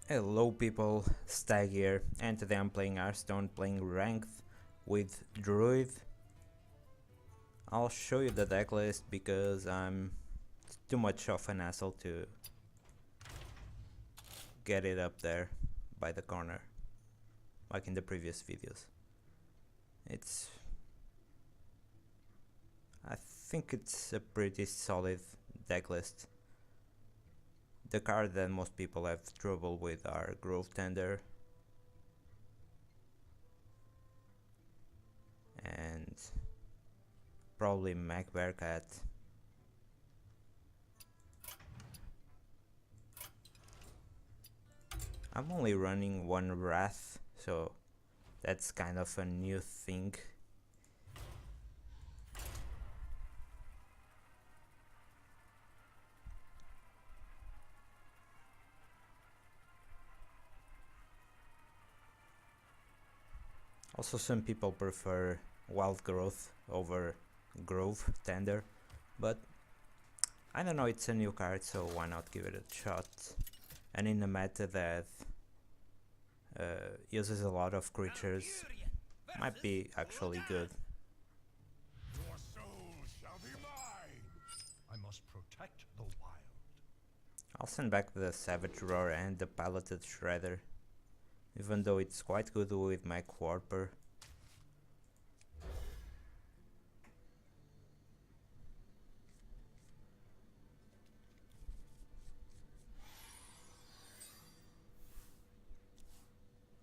Hello people, Stag here, and today I'm playing Hearthstone, playing Ranked with Druid. I'll show you the deck list because I'm too much of an asshole to get it up there by the corner, like in the previous videos. I think it's a pretty solid deck list. The card that most people have trouble with are Grove Tender and probably MechDruid. I'm only running one Wrath, so that's kind of a new thing. Also, some people prefer Wild Growth over Grove Tender, but I don't know, it's a new card, so why not give it a shot? And in a meta that uses a lot of creatures, might be actually good. Your soul shall be mine. I must protect the wild. I'll send back the Savage Roar and the Piloted Shredder, even though it's quite good with Mech Warper.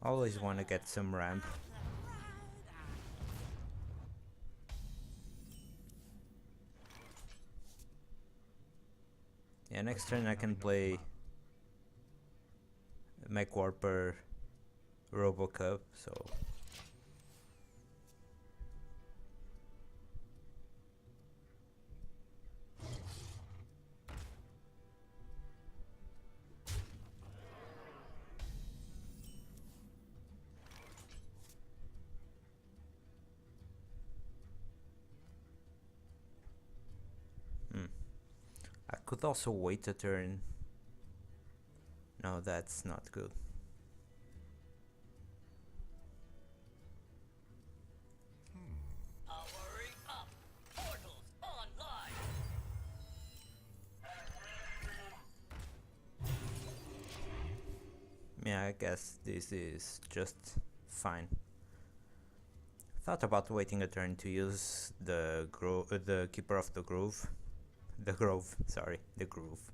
Always want to get some ramp. Yeah, next turn I can play Mech Warper Robocup, so I could also wait a turn. No, that's not good. Powering up. Portals online. Yeah, I guess this is just fine. Thought about waiting a turn to use the Keeper of the Grove. The Grove, sorry, the Grove.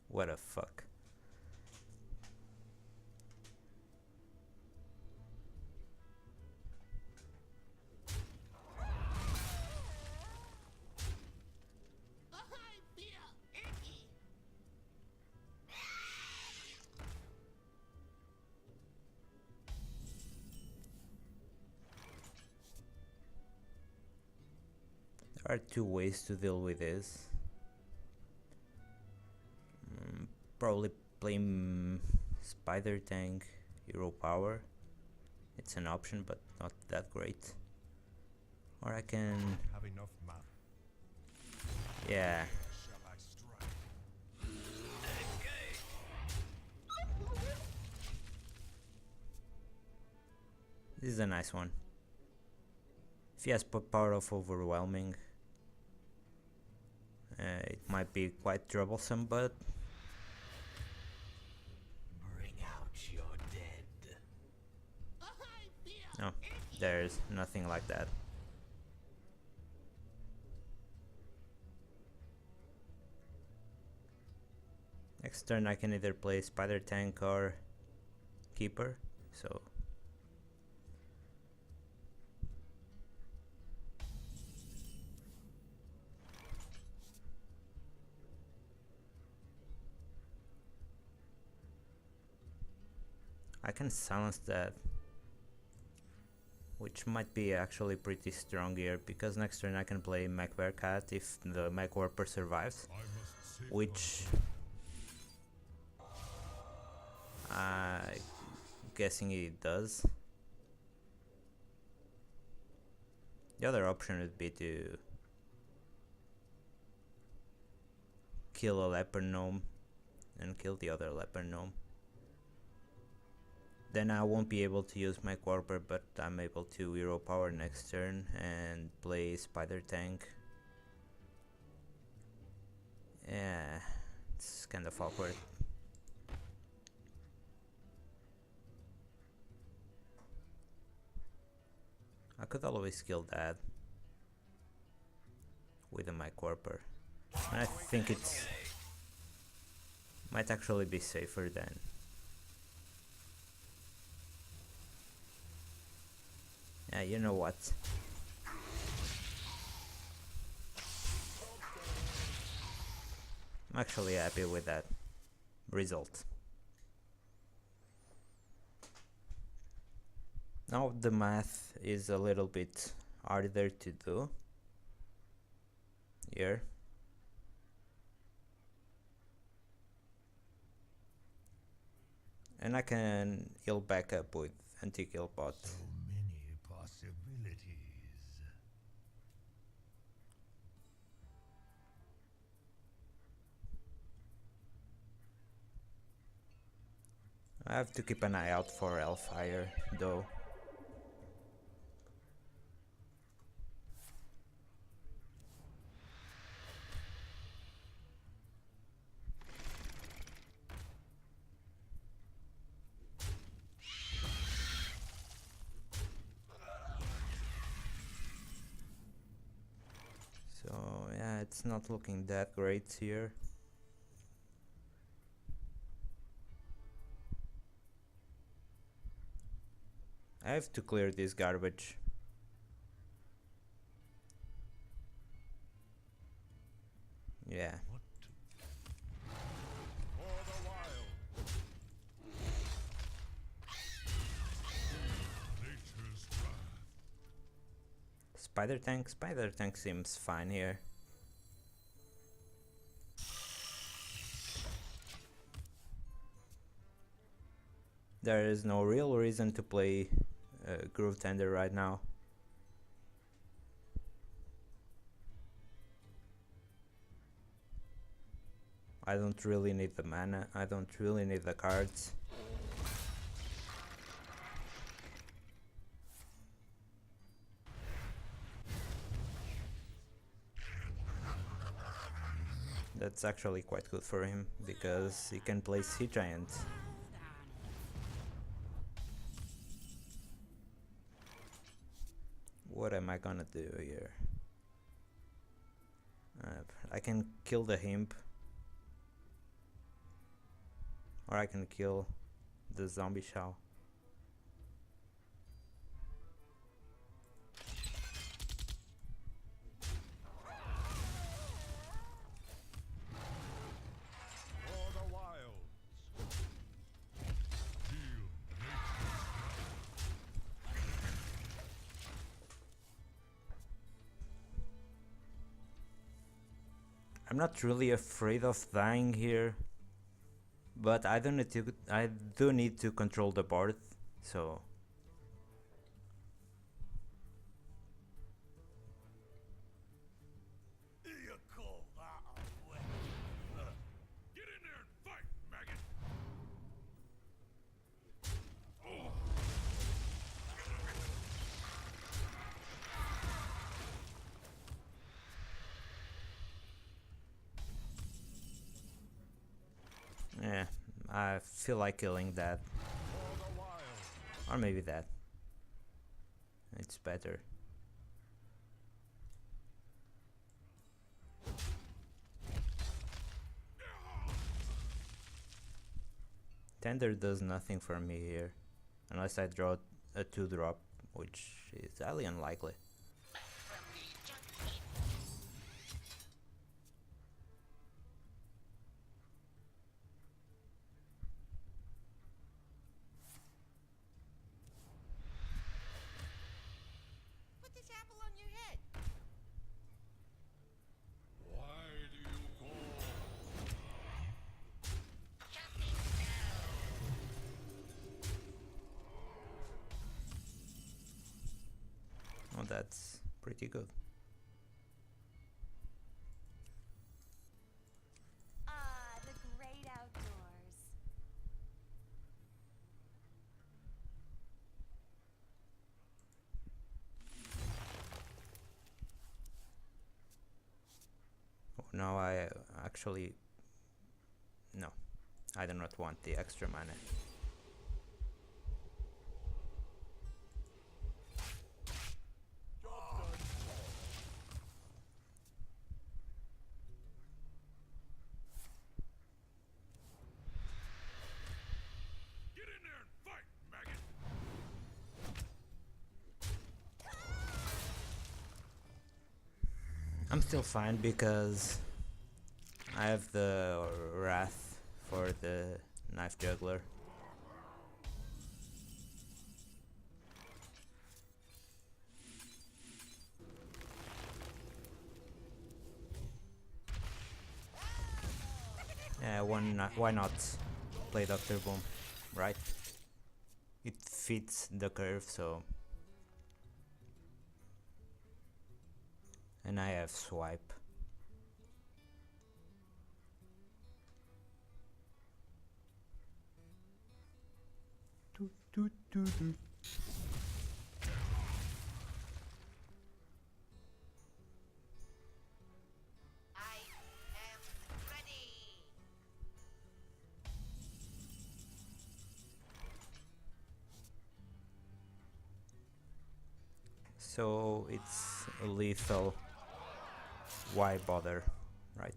What a fuck. There are two ways to deal with this. Probably play Spider Tank Hero Power. It's an option, but not that great. Or I can, Have enough mana. yeah, Shall I strike? this is a nice one. If he has power of Overwhelming, it might be quite troublesome, but Bring out your dead. no, there's nothing like that. Next turn I can either play Spider Tank or Keeper, so I can silence that, which might be actually pretty strong here, because next turn I can play MechDruid if the Mech Warper survives, I must save which I'm guessing it does. The other option would be to kill a leper gnome and kill the other leper gnome. Then I won't be able to use my Quarper, but I'm able to hero power next turn and play Spider Tank. Yeah, it's kind of awkward. I could always kill that with my Quarper. And I think it's might actually be safer than. Yeah, you know what? I'm actually happy with that result. Now the math is a little bit harder to do here. And I can heal back up with anti-kill bot. So many possibilities. I have to keep an eye out for Hellfire though. So yeah, it's not looking that great here. I have to clear this garbage. Yeah. For the wild. Nature's wrath. Spider Tank seems fine here. There is no real reason to play Groove Tender right now. I don't really need the mana, I don't really need the cards. That's actually quite good for him, because he can play Sea Giant. What am I gonna do here? I can kill the Imp. Or I can kill the Zombie Shell. For the wilds. Feel I'm not really afraid of dying here, but I do need to control the board, so You call that a weapon? Get in there and fight, maggot! yeah, I feel like killing that, For the wild. or maybe that. It's better. Tender does nothing for me here, unless I draw a 2-drop, which is highly unlikely. Put this apple on your head. Why do you call? Oh, that's pretty good. Ah, the great outdoors. now I actually... No, I do not want the extra mana. Get in there and fight, maggot! I'm still fine because I have the Wrath for the Knife Juggler. Yeah, why not play Dr. Boom, right? It fits the curve, so... And I have Swipe. I am ready. So it's lethal. Why bother, right?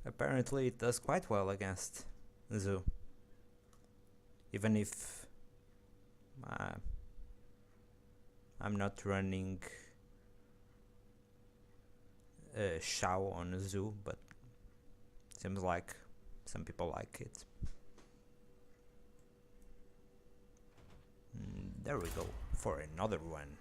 Apparently it does quite well against Zoo. Even if I'm not running Shao on Zoo, but seems like some people like it. There we go, for another one.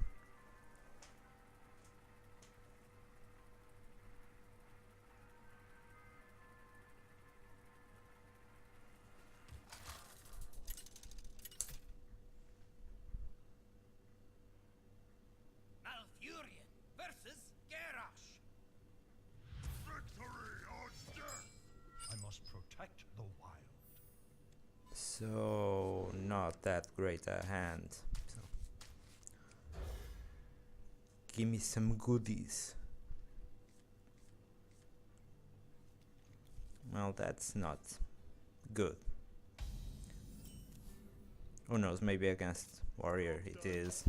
Malfurion versus Garrosh. Victory or death! I must protect the wild. So not that great a hand. So. Give me some goodies. Well, that's not good. Who knows, maybe against Warrior it is.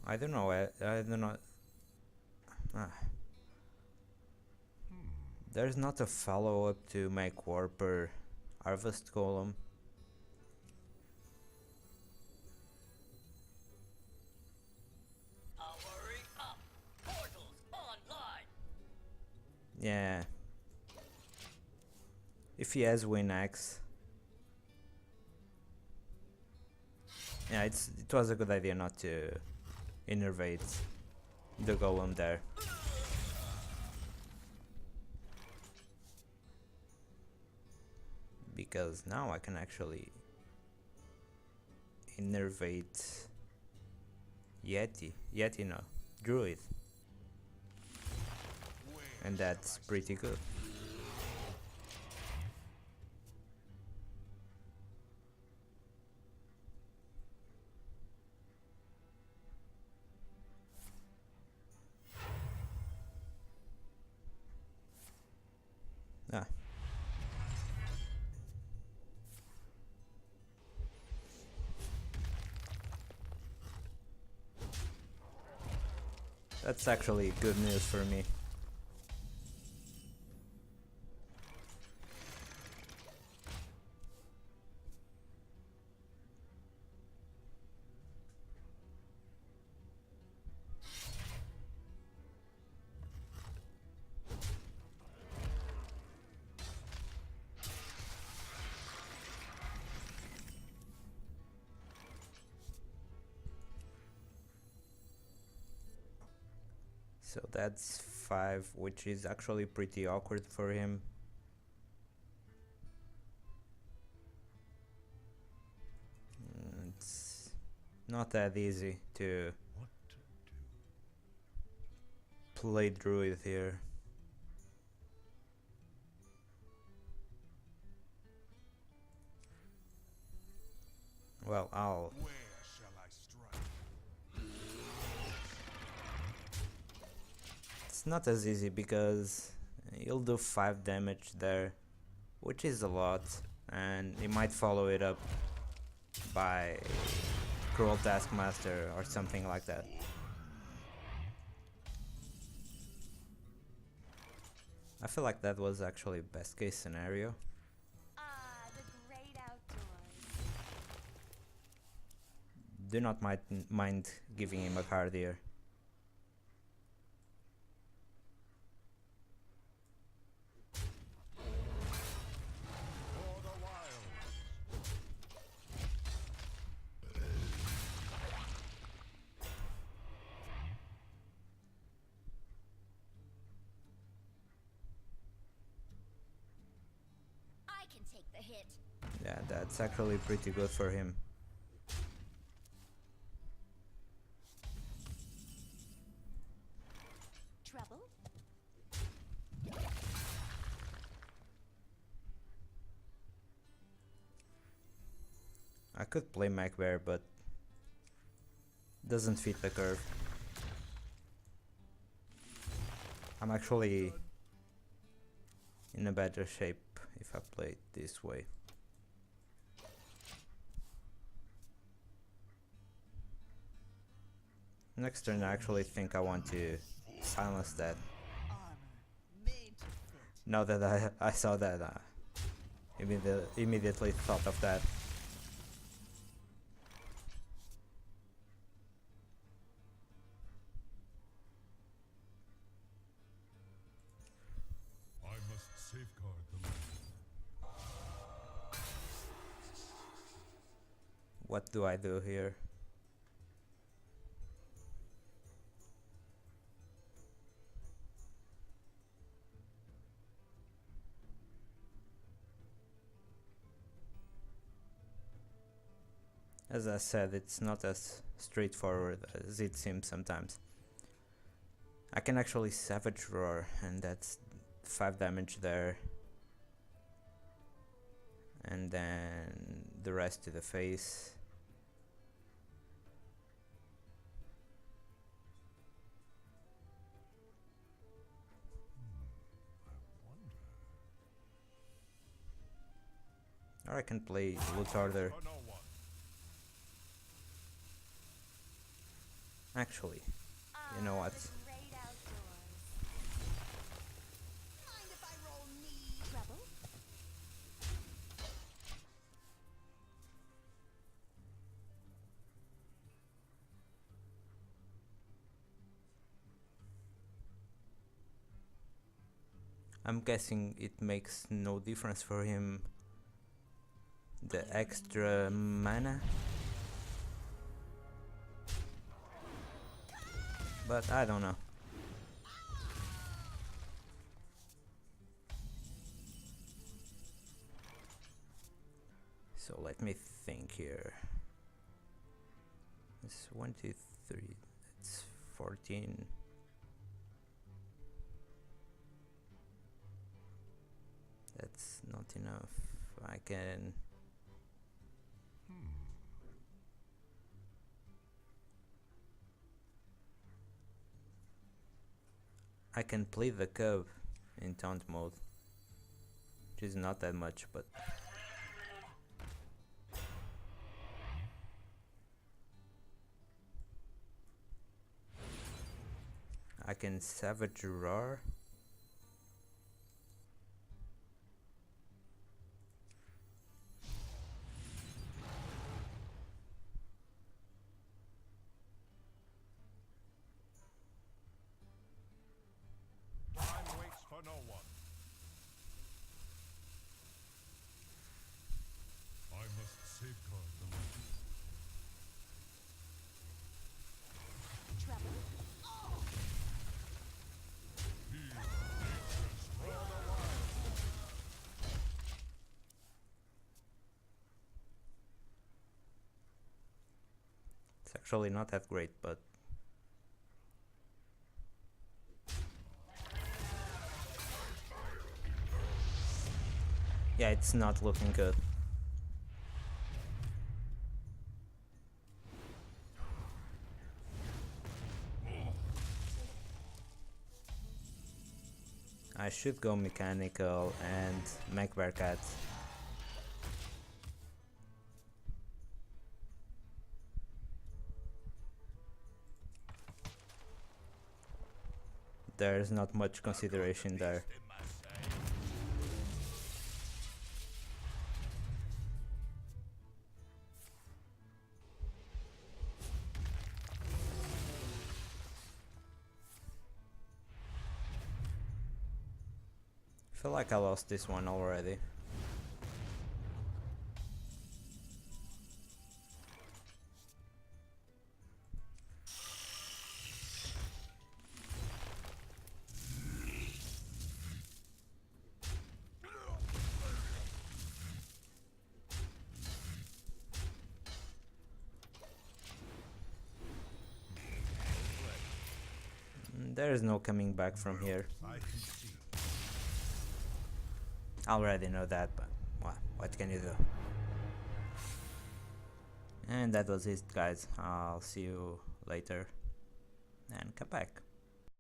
I don't know, I don't know. There's not a follow-up to make Warper Harvest Golem. Powering up. Portals online. Yeah. If he has Win-X. Yeah, it was a good idea not to innervate the golem there. Because now I can actually innervate Yeti no, Druid. And that's pretty good. Ah. That's actually good news for me. So that's 5, which is actually pretty awkward for him. It's not that easy to What to do? play druid here. Well, Where shall I strike? it's not as easy because he'll do 5 damage there, which is a lot, and he might follow it up by Cruel Taskmaster or something like that. I feel like that was actually best case scenario. Ah, the great outdoors. Do not mind giving him a card here. For the wilds. I can take the hit. Yeah, that's actually pretty good for him. Trouble? I could play MechDruid, but doesn't fit the curve. I'm actually in a better shape if I play it this way. Next turn I actually think I want to silence that. Now that I saw that, immediately thought of that. I must safeguard the land. What do I do here? As I said, it's not as straightforward as it seems sometimes. I can actually Savage Roar, and that's 5 damage there. And then the rest to the face. I wonder. Or I can play Loot Order. For no one. Actually, you know what? The great outdoors. Mind if I roll me? Trouble? I'm guessing it makes no difference for him, the extra mana. But I don't know. So let me think here. It's 1, 2, 3. It's 14. That's not enough. I can. I can play the cub in taunt mode, which is not that much, but I can Savage Roar. Time waits for no one. I must safeguard the land. Trouble? actually not that great, but yeah, it's not looking good. I should go mechanical and mech Bearcat. There's not much consideration there. Feel like I lost this one already. There is no coming back from here. I can see. I already know that, but what can you do? And that was it, guys. I'll see you later and come back.